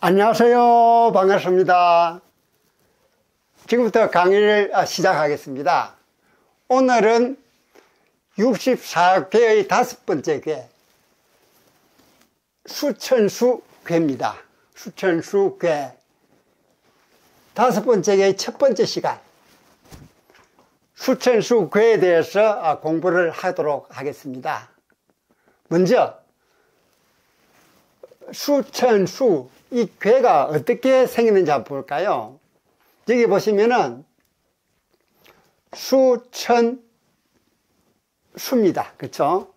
안녕하세요. 반갑습니다. 지금부터 강의를 시작하겠습니다. 오늘은 64괴의 5번째 괴, 수천수괴입니다. 수천수괴 5번째 괴의 첫 번째 시간, 수천수괴에 대해서 공부를 하도록 하겠습니다. 먼저 수천수, 이 괴가 어떻게 생기는지 한번 볼까요? 여기 보시면은 수천수입니다. 그쵸?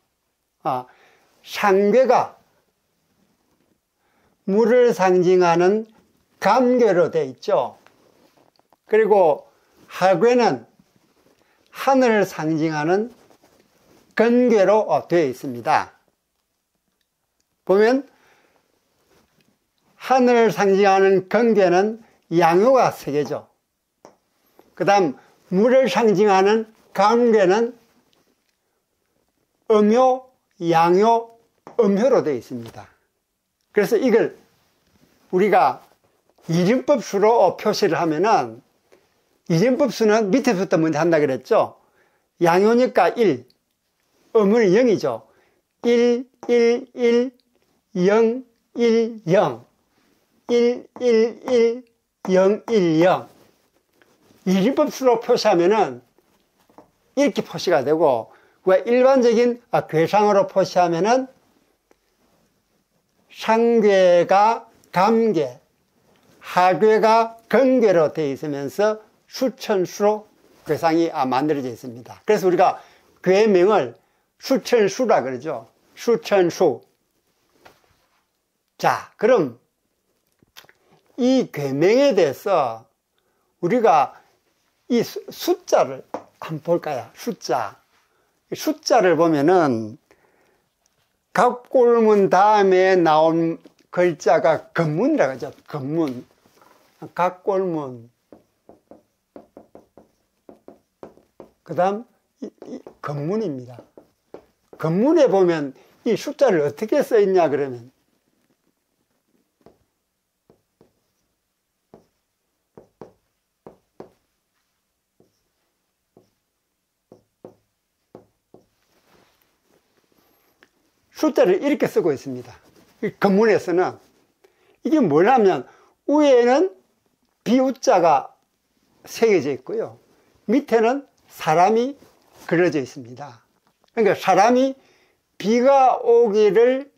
상괴가 물을 상징하는 감괴로 되어 있죠. 그리고 하괴는 하늘을 상징하는 건괴로 되어 있습니다. 보면 하늘을 상징하는 건괴는 양요가 3개죠. 그 다음 물을 상징하는 감괴는 음요, 양요, 음효로 되어 있습니다. 그래서 이걸 우리가 이진법수로 표시를 하면은, 이진법수는 밑에부터 먼저 한다 그랬죠. 양요니까 1, 음은 0이죠. 1, 1, 1, 0, 1, 0. 1, 1, 1, 0, 1, 0. 이진법수로 표시하면은 이렇게 표시가 되고, 왜 일반적인 괴상으로 표시하면은 상괴가 감괴, 하괴가 건괴로 되어 있으면서 수천수로 괴상이 만들어져 있습니다. 그래서 우리가 괴명을 수천수라 그러죠. 수천수. 자, 그럼 이 괴명에 대해서 우리가 이 숫자를 한번 볼까요? 숫자를 보면은 갑골문 다음에 나온 글자가 건문이라고 하죠. 건문. 갑골문. 그 다음 건문입니다. 건문에 보면 이 숫자를 어떻게 써 있냐 그러면 숫자를 이렇게 쓰고 있습니다. 건문에서는 이게 뭐냐면 위에는 비우자가 새겨져 있고요. 밑에는 사람이 그려져 있습니다. 그러니까 사람이 비가 오기를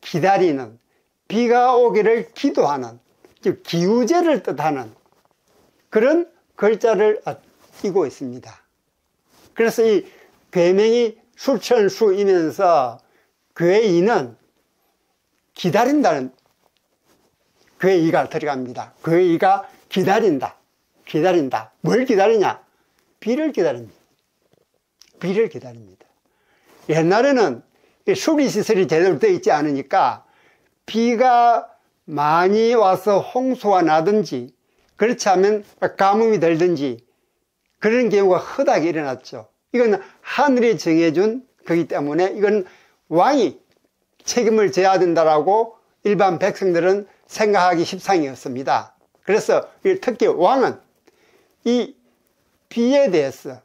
기다리는, 비가 오기를 기도하는, 즉 기우제를 뜻하는 그런 글자를 띄고 있습니다. 그래서 이 괴명이 수천수이면서 괴이는 기다린다는 괴이가 들어갑니다. 괴이가 기다린다. 뭘 기다리냐? 비를 기다립니다. 비를 기다립니다. 옛날에는 수리시설이 제대로 되어 있지 않으니까 비가 많이 와서 홍수가 나든지 그렇지 않으면 가뭄이 들든지 그런 경우가 흔하게 일어났죠. 이건 하늘이 정해준 거기 때문에 이건 왕이 책임을 져야 된다라고 일반 백성들은 생각하기 십상이었습니다. 그래서 특히 왕은 이 비에 대해서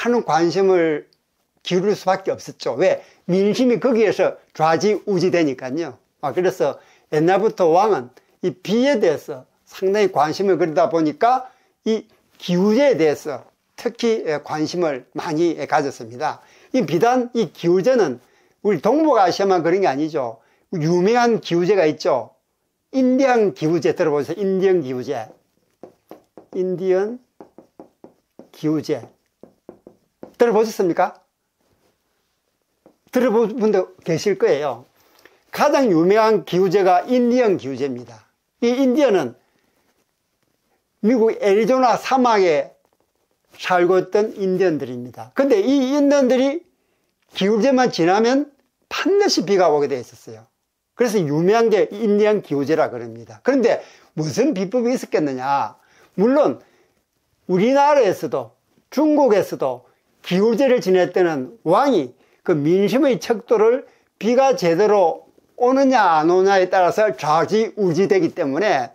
많은 관심을 기울일 수밖에 없었죠. 왜? 민심이 거기에서 좌지우지되니까요. 그래서 옛날부터 왕은 이 비에 대해서 상당히 관심을 가지다 보니까 이 기우제에 대해서 특히 관심을 많이 가졌습니다. 이 비단 이 기우제는 우리 동북아시아만 그런 게 아니죠. 유명한 기우제가 있죠. 인디언 기우제 들어보세요. 인디언 기우제. 인디언 기우제. 들어보셨습니까? 들어본 분도 계실 거예요. 가장 유명한 기우제가 인디언 기우제입니다. 이 인디언은 미국 애리조나 사막에 살고 있던 인디언들입니다. 근데 이 인디언들이 기우제만 지나면 반드시 비가 오게 되어 있었어요. 그래서 유명한 게 인디언 기우제라 그럽니다. 그런데 무슨 비법이 있었겠느냐? 물론 우리나라에서도 중국에서도 기우제를 지낼 때는 왕이 그 민심의 척도를 비가 제대로 오느냐 안 오냐에 따라서 좌지우지되기 때문에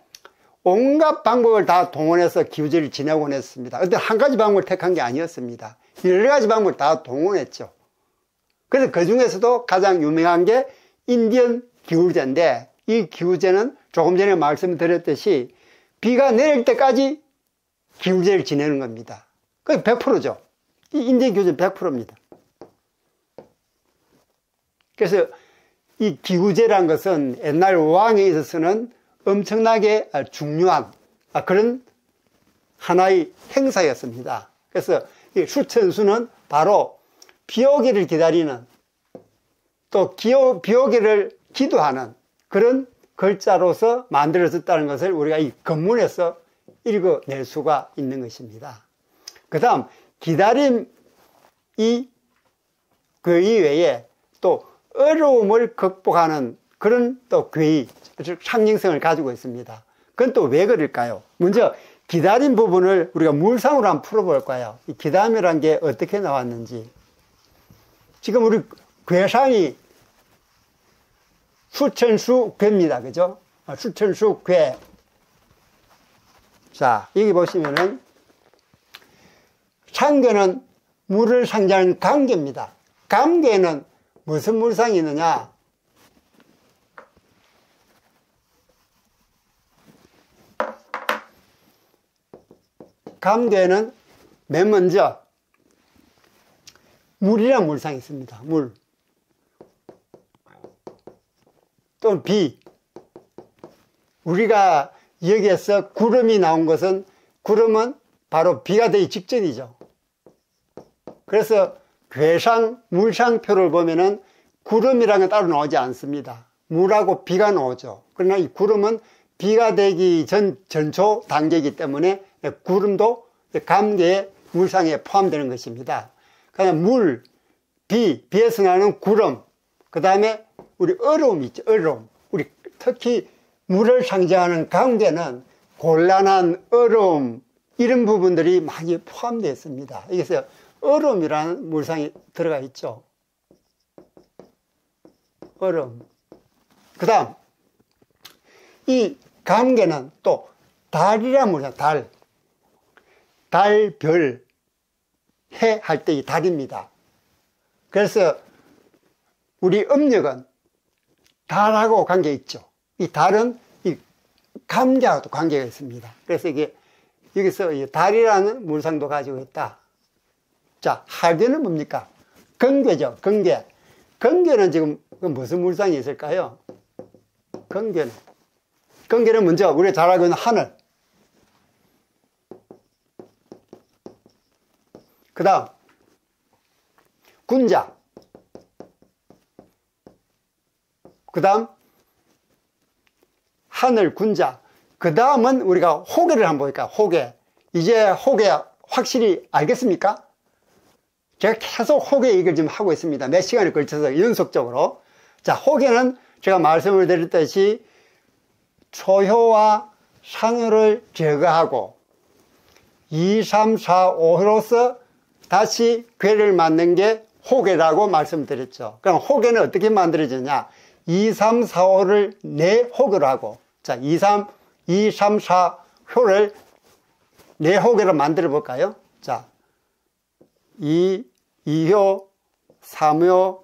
온갖 방법을 다 동원해서 기우제를 지내곤 했습니다. 근데 한 가지 방법을 택한 게 아니었습니다. 여러 가지 방법을 다 동원했죠. 그래서 그 중에서도 가장 유명한 게 인디언 기우제인데, 이 기우제는 조금 전에 말씀드렸듯이 비가 내릴 때까지 기우제를 지내는 겁니다. 그게 100%죠. 이 인디언 기우제는 100%입니다. 그래서 이 기우제란 것은 옛날 왕에 있어서는 엄청나게 중요한 그런 하나의 행사였습니다. 그래서 이 수천수는 바로 비 오기를 기다리는, 또 비 오기를 기도하는 그런 글자로서 만들어졌다는 것을 우리가 이 건문에서 읽어낼 수가 있는 것입니다. 그 다음 기다림, 그 이외에 또 어려움을 극복하는 그런 또 괴의, 상징성을 가지고 있습니다. 그건 또 왜 그럴까요? 먼저 기다림 부분을 우리가 물상으로 한번 풀어볼 거예요. 이 기다림이란 게 어떻게 나왔는지. 지금 우리 괴상이 수천수 괴입니다. 그죠? 수천수 괴. 자, 여기 보시면은 상괴는 물을 상징하는 감괴입니다. 감괴는 무슨 물상이 있느냐? 감괴는 맨 먼저 물이란 물상이 있습니다. 물. 또는 비. 우리가 여기에서 구름이 나온 것은, 구름은 바로 비가 되기 직전이죠. 그래서 괴상, 물상표를 보면은 구름이라는 건 따로 나오지 않습니다. 물하고 비가 나오죠. 그러나 이 구름은 비가 되기 전초 단계이기 때문에 구름도 감괴의 물상에 포함되는 것입니다. 그다음 물, 비에서 나는 구름, 그 다음에 우리 어려움이 있죠. 어려움. 우리 특히 물을 상징하는 감괴는 곤란한 어려움, 이런 부분들이 많이 포함되어 있습니다. 여기서 어려움이라는 물상이 들어가 있죠. 어려움. 그 다음 이 감괴는 또 달이라는 물상, 달, 별, 해 할 때 이 달입니다. 그래서 우리 음력은 달하고 관계가 있죠. 이 달은 이 감괴하고도 관계가 있습니다. 그래서 이게 여기서 이 달이라는 물상도 가지고 있다. 자, 하괴는 뭡니까? 건괴죠. 건괴. 건괴는 지금 무슨 물상이 있을까요? 건괴는 먼저 우리가 잘 알고 있는 하늘. 그 다음 군자. 그 다음 하늘, 군자. 그 다음은 우리가 호계를 한번 볼까요? 호계. 이제 호계 확실히 알겠습니까? 제가 계속 호계 얘기를 지금 하고 있습니다. 몇 시간에 걸쳐서 연속적으로. 자, 호계는 제가 말씀을 드렸듯이 초효와 상효를 제거하고 2, 3, 4, 5효로서 다시 괴를 만든 게 호계라고 말씀드렸죠. 그럼 호계는 어떻게 만들어지냐? 2, 3, 4, 5를 네 호계로 하고, 자, 2, 3, 4효를 네 호계로 만들어 볼까요? 자, 2효, 3효,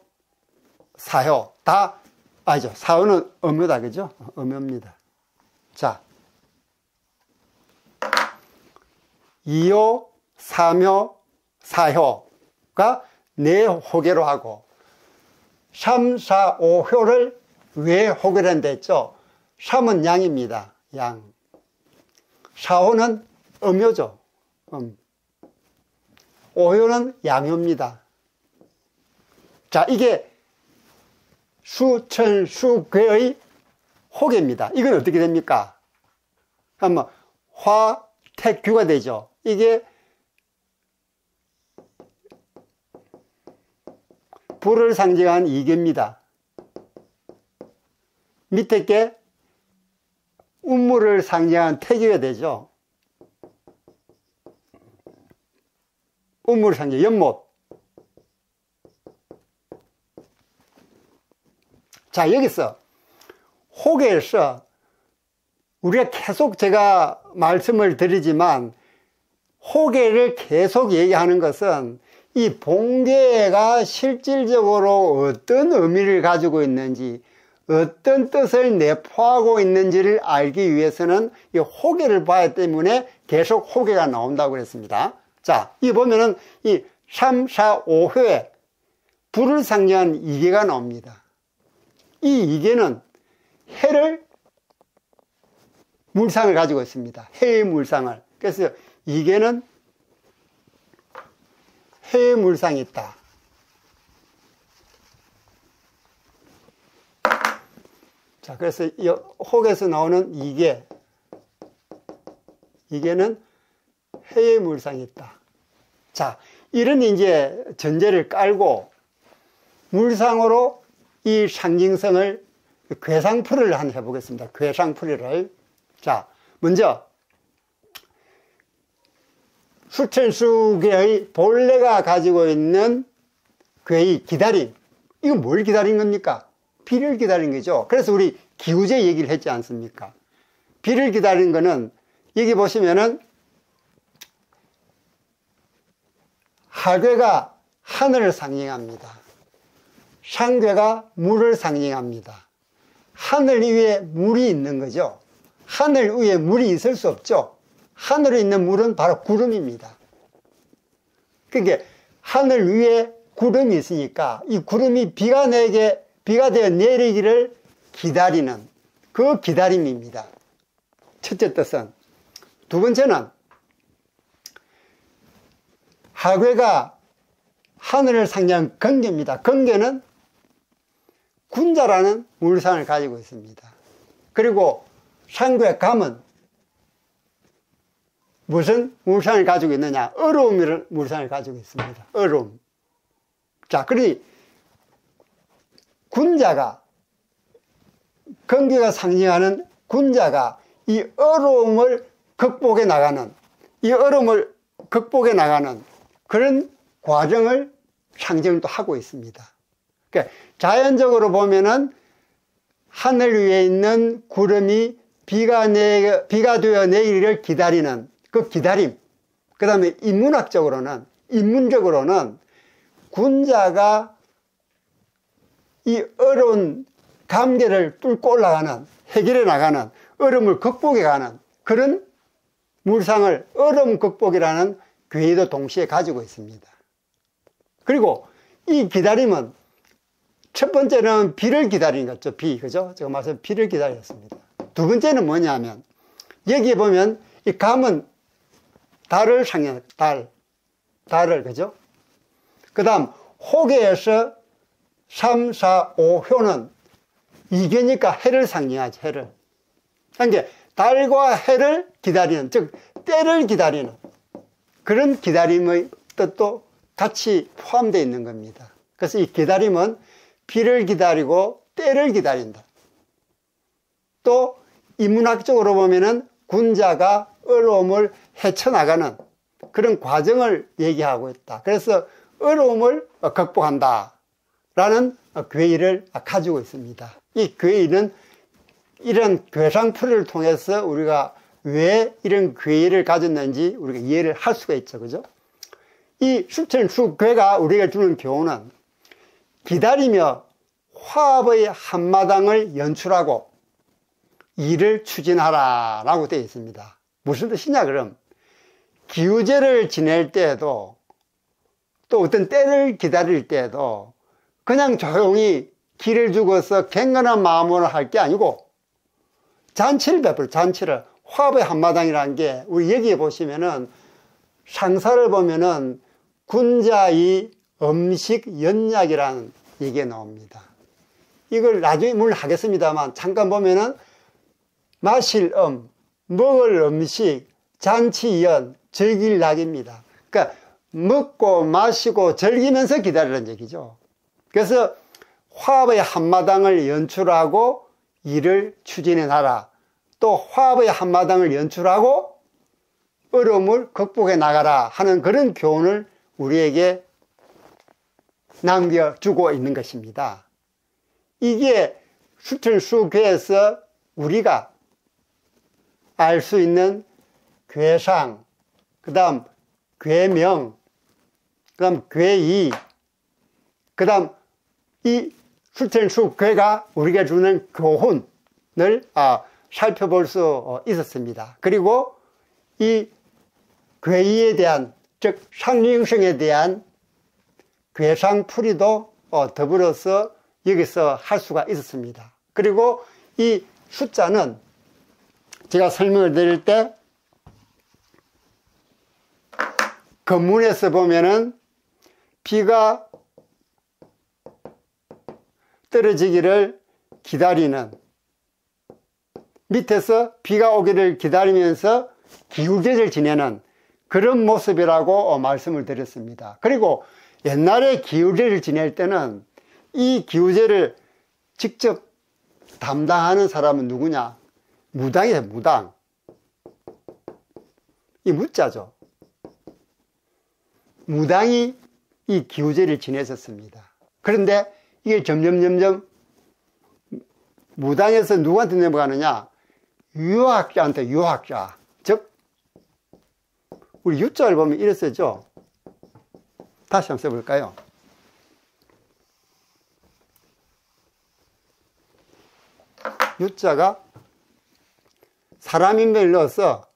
4효. 다, 아니죠. 4효는 음효다, 그죠? 음효입니다. 자, 2효, 3효, 4효가 네 호계로 하고, 3, 4, 5효를 왜 호계로 한다 했죠? 3은 양입니다. 양. 4호는 음효죠. 5효는 양효입니다. 자, 이게 수천수괴의 호계입니다. 이건 어떻게 됩니까? 한번 화택규가 되죠. 이게 불을 상징한 이계입니다. 밑에 게 운물을 상징한 태기가 되죠. 운물을 상징, 연못. 자, 여기서 혹에서 우리가 계속 제가 말씀을 드리지만 혹에를 계속 얘기하는 것은 이 본계가 실질적으로 어떤 의미를 가지고 있는지, 어떤 뜻을 내포하고 있는지를 알기 위해서는 이 혹에를 봐야 때문에 계속 혹에가 나온다고 그랬습니다. 자, 이 보면은 이 3, 4, 5회에 불을 상징한 이계가 나옵니다. 이 이계는 해를 물상을 가지고 있습니다. 해의 물상을. 그래서 이계는 해의 물상이 있다. 자, 그래서 이 혹에서 나오는 이계는 해의 물상이 있다. 자, 이런 이제 전제를 깔고 물상으로 이 상징성을 궤상풀이를 한번 해보겠습니다. 궤상풀이를. 자, 먼저 수천수계의 본래가 가지고 있는 궤의 기다림. 이거 뭘 기다린 겁니까? 비를 기다린 거죠. 그래서 우리 기우제 얘기를 했지 않습니까? 비를 기다린 거는 여기 보시면은 하괴가 하늘을 상징합니다. 상괴가 물을 상징합니다. 하늘 위에 물이 있는 거죠. 하늘 위에 물이 있을 수 없죠. 하늘에 있는 물은 바로 구름입니다. 그러니까 하늘 위에 구름이 있으니까 이 구름이 비가 되어 내리기를 기다리는 그 기다림입니다. 첫째 뜻은. 두 번째는 하괴가 하늘을 상징한 건개입니다. 건개는 군자라는 물상을 가지고 있습니다. 그리고 상괴 감은 무슨 물상을 가지고 있느냐? 어려움이라는 물상을 가지고 있습니다. 어려움. 자, 그러니 군자가, 건개가 상징하는 군자가 이 어려움을 극복해 나가는, 그런 과정을 상징을 또 하고 있습니다. 그러니까 자연적으로 보면은 하늘 위에 있는 구름이 비가 되어 내리기를 기다리는 그 기다림. 그 다음에 인문적으로는 군자가 이 어려운 감계를 뚫고 올라가는, 해결해 나가는, 어려움을 극복해 가는 그런 물상을 어려움 극복이라는 궤의도 동시에 가지고 있습니다. 그리고 이 기다림은 첫 번째는 비를 기다리는 거죠. 그죠? 제가 말씀 비를 기다렸습니다. 두 번째는 뭐냐면 여기에 보면 이 감은 달을 상징합니다. 달을, 그죠? 그 다음 혹에서 3, 4, 5효는 이계니까 해를 상징하죠. 해를. 그러니까 달과 해를 기다리는, 즉 때를 기다리는 그런 기다림의 뜻도 같이 포함되어 있는 겁니다. 그래서 이 기다림은 비를 기다리고 때를 기다린다. 또 인문학적으로 보면은 군자가 어려움을 헤쳐나가는 그런 과정을 얘기하고 있다. 그래서 어려움을 극복한다 라는 궤의를 가지고 있습니다. 이 궤의는 이런 궤상풀이를 통해서 우리가 왜 이런 궤의를 가졌는지 우리가 이해를 할 수가 있죠. 그죠? 이 수천수궤가 우리가 주는 교훈은 기다리며 화합의 한마당을 연출하고 일을 추진하라 라고 되어 있습니다. 무슨 뜻이냐 그럼 기우제를 지낼 때에도 또 어떤 때를 기다릴 때에도 그냥 조용히 길을 주고서 갱건한 마음으로 할 게 아니고 잔치를 베풀, 잔치를. 화합의 한마당이라는 게 우리 여기에 보시면은 상사를 보면은 군자의 음식 연약이라는 얘기가 나옵니다. 이걸 나중에 물론 하겠습니다만 잠깐 보면은 마실 먹을 음식, 잔치연, 즐길 낙입니다. 그러니까 먹고 마시고 즐기면서 기다리는 얘기죠. 그래서 화합의 한마당을 연출하고 일을 추진해 나라. 또 화합의 한마당을 연출하고 어려움을 극복해 나가라 하는 그런 교훈을 우리에게 남겨주고 있는 것입니다. 이게 수천수괴에서 우리가 알 수 있는 괴상, 그 다음 괴명, 그 다음 괴이, 그 다음 이 수천수괴가 우리에게 주는 교훈을 살펴볼 수 있었습니다. 그리고 이 괴이에 대한, 즉 상징성에 대한 괴상풀이도 더불어서 여기서 할 수가 있었습니다. 그리고 이 숫자는 제가 설명을 드릴 때 건문에서 보면은 비가 떨어지기를 기다리는, 밑에서 비가 오기를 기다리면서 기우제를 지내는 그런 모습이라고 말씀을 드렸습니다. 그리고 옛날에 기우제를 지낼 때는 이 기우제를 직접 담당하는 사람은 누구냐? 무당이에요, 무당. 이 무자죠. 무당이 이 기우제를 지냈었습니다. 그런데 이게 점점 무당에서 누구한테 넘어가느냐? 유학자한테, 유학자. 즉 우리 유자를 보면 이래 쓰죠. 다시 한번 써볼까요? 유자가 사람 인명을 넣어서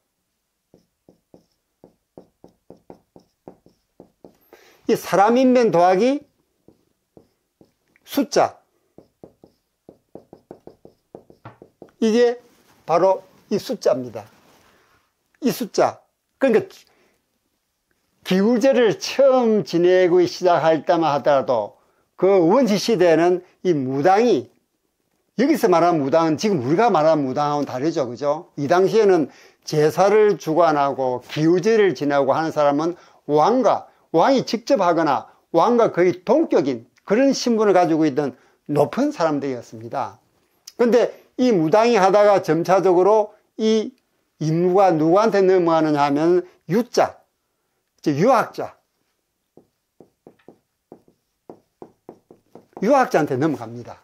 이 사람 인명 더하기 숫자, 이게 바로 이 숫자입니다. 이 숫자. 그러니까 기우제를 처음 지내고 시작할 때만 하더라도 그 원시 시대에는 이 무당이, 여기서 말하는 무당은 지금 우리가 말하는 무당하고는 다르죠. 그죠? 이 당시에는 제사를 주관하고 기우제를 지내고 하는 사람은 왕이 직접 하거나 왕과 거의 동격인 그런 신분을 가지고 있던 높은 사람들이었습니다. 그런데 이 무당이 하다가 점차적으로 이 임무가 누구한테 넘어가느냐 하면 유자, 유학자한테 넘어갑니다.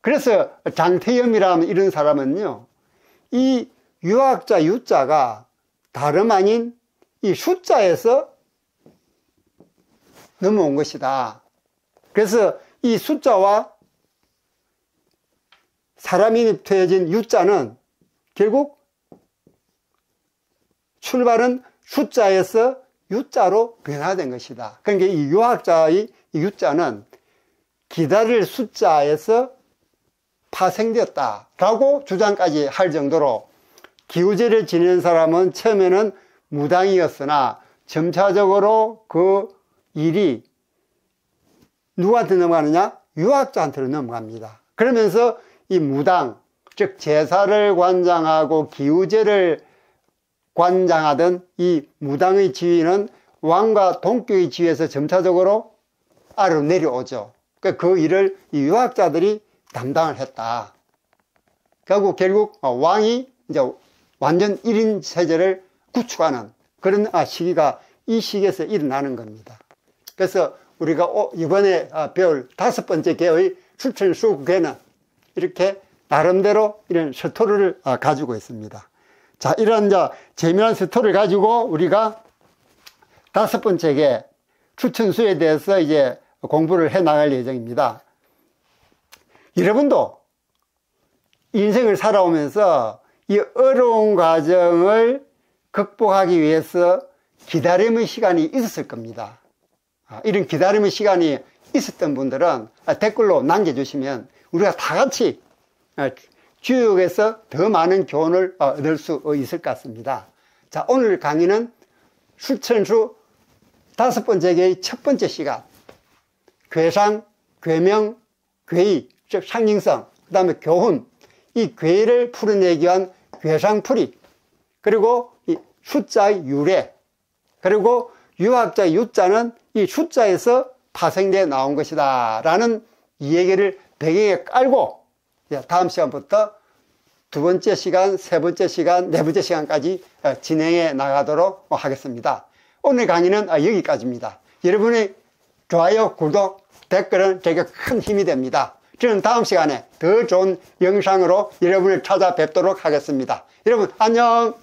그래서 장태염이라는 이런 사람은요, 이 유학자 유자가 다름 아닌 이 숫자에서 넘어온 것이다. 그래서 이 숫자와 사람이 되어진 유자는 결국 출발은 숫자에서 유자로 변화된 것이다. 그러니까 이 유학자의 이 유자는 기다릴 숫자에서 파생되었다라고 주장까지 할 정도로 기우제를 지내는 사람은 처음에는 무당이었으나 점차적으로 그 일이 누구한테 넘어가느냐? 유학자한테로 넘어갑니다. 그러면서 이 무당, 즉 제사를 관장하고 기우제를 관장하던 이 무당의 지위는 왕과 동격의 지위에서 점차적으로 아래로 내려오죠. 그 일을 이 유학자들이 담당을 했다. 결국 왕이 이제 완전 1인 체제를 구축하는 그런 시기가 이 시기에서 일어나는 겁니다. 그래서 우리가 이번에 배울 5번째 계의 출천수괴는 이렇게 나름대로 이런 스토리를 가지고 있습니다. 자, 이런 재미난 스토리를 가지고 우리가 5번째 계 출천수에 대해서 이제 공부를 해 나갈 예정입니다. 여러분도 인생을 살아오면서 이 어려운 과정을 극복하기 위해서 기다림의 시간이 있었을 겁니다. 이런 기다림의 시간이 있었던 분들은 댓글로 남겨주시면 우리가 다 같이 주역에서 더 많은 교훈을 얻을 수 있을 것 같습니다. 자, 오늘 강의는 출천수 5번째 계의 첫 번째 시간, 괴상, 괴명, 괴의, 즉 상징성, 그 다음에 교훈, 이 괴를 풀어내기 위한 괴상풀이, 그리고 이 숫자의 유래, 그리고 유학자의 유자는 이 숫자에서 파생되어 나온 것이다 라는 이 얘기를 배경에 깔고 다음 시간부터 2번째 시간, 3번째 시간, 4번째 시간까지 진행해 나가도록 하겠습니다. 오늘 강의는 여기까지입니다. 여러분의 좋아요, 구독, 댓글은 제게 큰 힘이 됩니다. 저는 다음 시간에 더 좋은 영상으로 여러분을 찾아뵙도록 하겠습니다. 여러분 안녕.